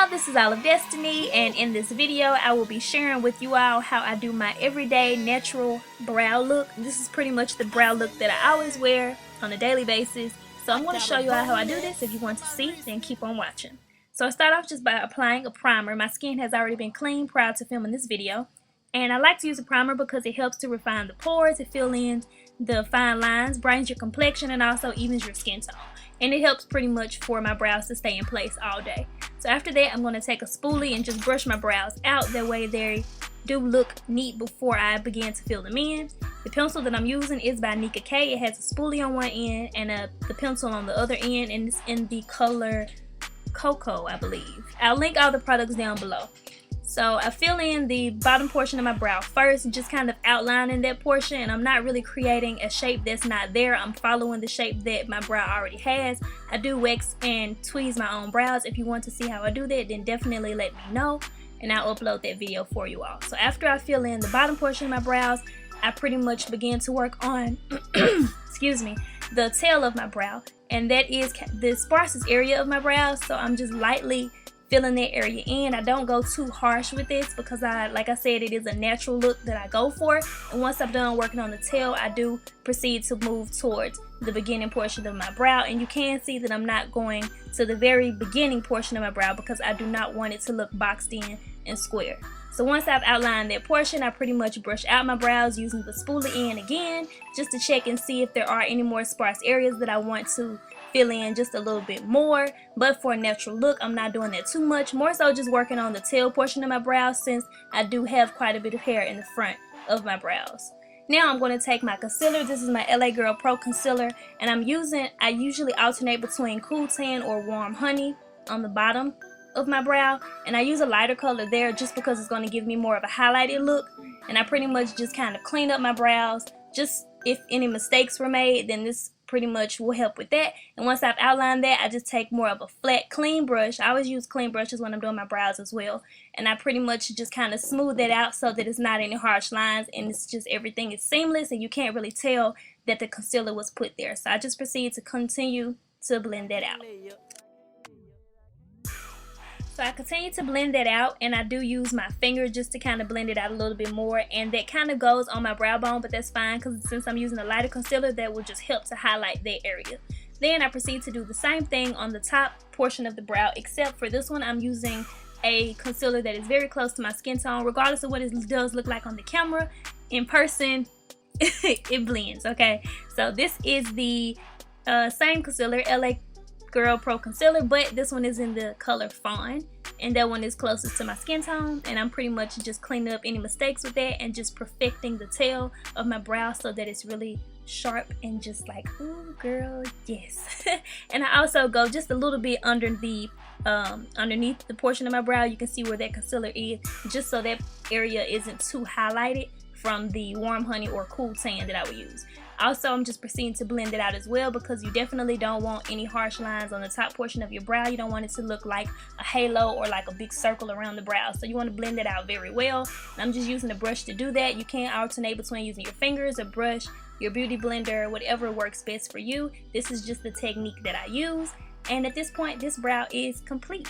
y'all, this is All of Destiny, and in this video I will be sharing with you all how I do my everyday natural brow look. This is pretty much the brow look that I always wear on a daily basis, so I'm going to show you all how I do this. If you want to see, then keep on watching. So I start off just by applying a primer. My skin has already been cleaned prior to filming this video, and I like to use a primer because it helps to refine the pores, it fills in the fine lines, brightens your complexion, and also evens your skin tone. And it helps pretty much for my brows to stay in place all day. So after that, I'm going to take a spoolie and just brush my brows out. That way they do look neat before I begin to fill them in. The pencil that I'm using is by NickaK. It has a spoolie on one end and the pencil on the other end, and it's in the color Cocoa, I believe. I'll link all the products down below. So I fill in the bottom portion of my brow first, just kind of outlining that portion, and I'm not really creating a shape that's not there. I'm following the shape that my brow already has. I do wax and tweeze my own brows. If you want to see how I do that, then definitely let me know, and I'll upload that video for you all. So after I fill in the bottom portion of my brows, I pretty much begin to work on excuse me, the tail of my brow, and that is the sparsest area of my brows. So I'm just lightly filling that area in. I don't go too harsh with this because like I said, it is a natural look that I go for. And once I'm done working on the tail, I do proceed to move towards the beginning portion of my brow. And you can see that I'm not going to the very beginning portion of my brow because I do not want it to look boxed in and square. So once I've outlined that portion, I pretty much brush out my brows using the spoolie in again, just to check and see if there are any more sparse areas that I want to fill in just a little bit more. But for a natural look, I'm not doing that too much, more so just working on the tail portion of my brows, since I do have quite a bit of hair in the front of my brows. Now I'm going to take my concealer. This is my LA Girl Pro Concealer, and I usually alternate between Cool Tan or Warm Honey on the bottom of my brow, and I use a lighter color there just because it's going to give me more of a highlighted look. And I pretty much just kind of clean up my brows. Just if any mistakes were made, then this pretty much will help with that. And once I've outlined that, I just take more of a flat clean brush. I always use clean brushes when I'm doing my brows as well, and I pretty much just kind of smooth that out so that it's not any harsh lines, and it's just everything is seamless and you can't really tell that the concealer was put there. So I just proceed to continue to blend that out. So I continue to blend that out, and I do use my finger just to kind of blend it out a little bit more, and that kind of goes on my brow bone, but that's fine because since I'm using a lighter concealer, that will just help to highlight that area. Then I proceed to do the same thing on the top portion of the brow, except for this one I'm using a concealer that is very close to my skin tone. Regardless of what it does look like on the camera, in person it blends, okay? So this is the same concealer, LA Girl Pro Concealer, but this one is in the color Fawn, and that one is closest to my skin tone. And I'm pretty much just cleaning up any mistakes with that and just perfecting the tail of my brow so that it's really sharp and just like, ooh girl, yes. And I also go just a little bit under the underneath the portion of my brow. You can see where that concealer is, just so that area isn't too highlighted from the Warm Honey or Cool Tan that I would use. Also, I'm just proceeding to blend it out as well, because you definitely don't want any harsh lines on the top portion of your brow. You don't want it to look like a halo or like a big circle around the brow. So you want to blend it out very well. And I'm just using a brush to do that. You can alternate between using your fingers, a brush, your beauty blender, whatever works best for you. This is just the technique that I use. And at this point, this brow is complete.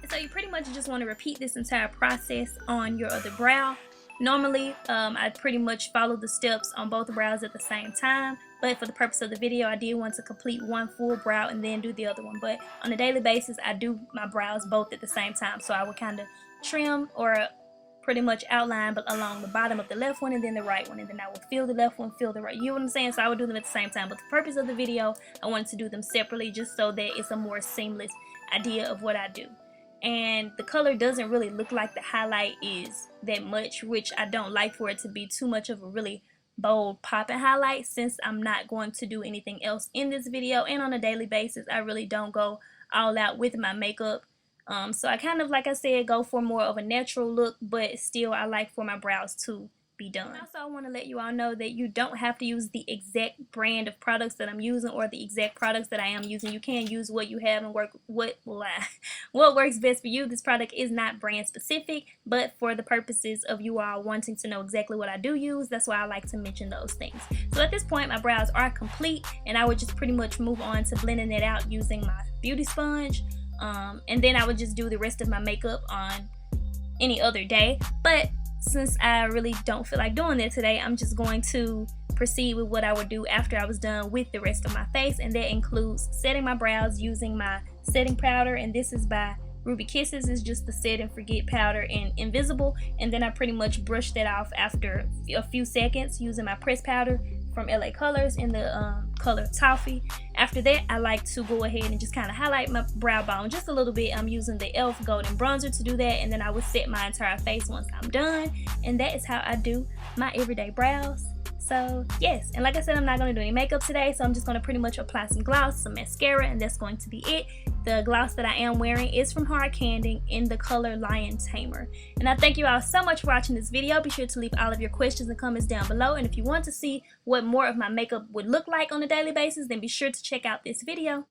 So you pretty much just want to repeat this entire process on your other brow. Normally, I pretty much follow the steps on both brows at the same time, but for the purpose of the video, I did want to complete one full brow and then do the other one. But on a daily basis, I do my brows both at the same time, so I would kind of trim or pretty much outline but along the bottom of the left one and then the right one, and then I would fill the left one, fill the right. You know what I'm saying? So I would do them at the same time, but the purpose of the video, I wanted to do them separately just so that it's a more seamless idea of what I do. And the color doesn't really look like the highlight is that much, which I don't like for it to be too much of a really bold popping highlight, since I'm not going to do anything else in this video. And on a daily basis, I really don't go all out with my makeup. So I kind of, like I said, go for more of a natural look, but still I like for my brows to be done. Also, I want to let you all know that you don't have to use the exact brand of products that I'm using or the exact products that I am using. You can use what you have and what works best for you. This product is not brand specific, but for the purposes of you all wanting to know exactly what I do use, that's why I like to mention those things. So at this point, my brows are complete, and I would just pretty much move on to blending it out using my beauty sponge. and then I would just do the rest of my makeup on any other day. But since I really don't feel like doing that today, I'm just going to proceed with what I would do after I was done with the rest of my face, and that includes setting my brows using my setting powder, and this is by Ruby Kisses. It's just the Set and Forget powder in Invisible, and then I pretty much brush that off after a few seconds using my pressed powder from LA Colors in the color Toffee. After that, I like to go ahead and just kind of highlight my brow bone just a little bit. I'm using the e.l.f. Golden Bronzer to do that, and then I would set my entire face once I'm done, and that is how I do my everyday brows. So yes, and like I said, I'm not going to do any makeup today, so I'm just going to pretty much apply some gloss, some mascara, and that's going to be it. The gloss that I am wearing is from Hard Candy in the color Lion Tamer. And I thank you all so much for watching this video. Be sure to leave all of your questions and comments down below, and if you want to see what more of my makeup would look like on a daily basis, then be sure to check out this video.